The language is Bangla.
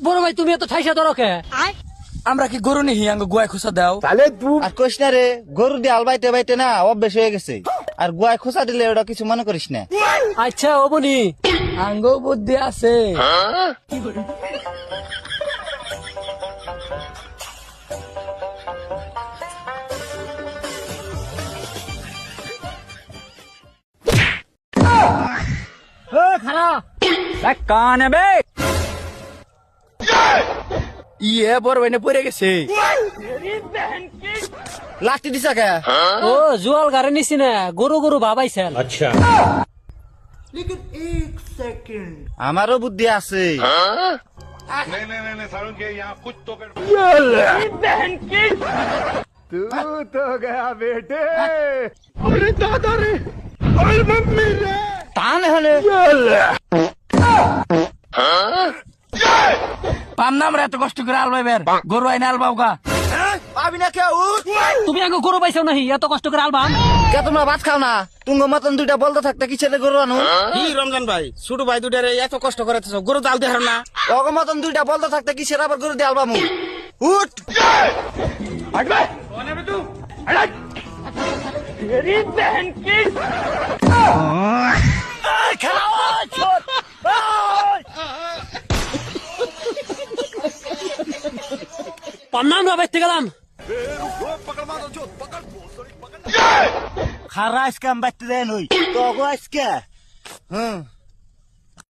বড় ভাই তুমি এত ঠাইসা ধরো কে? আমরা কি গরু নিহি আঙ্গ গুয়ায় খুসা দাও? আর কইস না রে, গরু দিয়ে আলবাইতে বাইতে না অভ্যেস হয়ে গেছে। আর গুয়ায় খোসা দিলে ওটা কিছু মনে করিস না। আচ্ছা অবনি আঙ্গ বুদ্ধি আছে। কান বে ইয়ে বড় ভাই না পড়ে গেছে। লাঠি দিছা কে? ও জুয়াল গারে নিছি না, গরু গরু ভাবাইছেন। আমারও বুদ্ধি আছে। তাহলে হলে পাম না আমরা এত কষ্ট করে আলবাইবার, গরু আইনে আলবাও গা। পাবি না কেউ? তুমি আগে গরু পাইছো নাহি এত কষ্ট করে আলবাম? কে তোমরা ভাত খাও না? তুঙ্গ মতন দুইটা বলতে থাকতে কি ছেলে গরু আনো? কি রমজান ভাই, ছোট ভাই দুটারে এত কষ্ট করে গরু জাল দেহার না? অগ মতন দুইটা বলতে থাকতে কি সেরা আবার গরু দিয়ে আলবামু? উঠ! পান্নাম না বাইতে গেলাম। খারা আজকে আমি বাইতে দেয় নই তো আজকে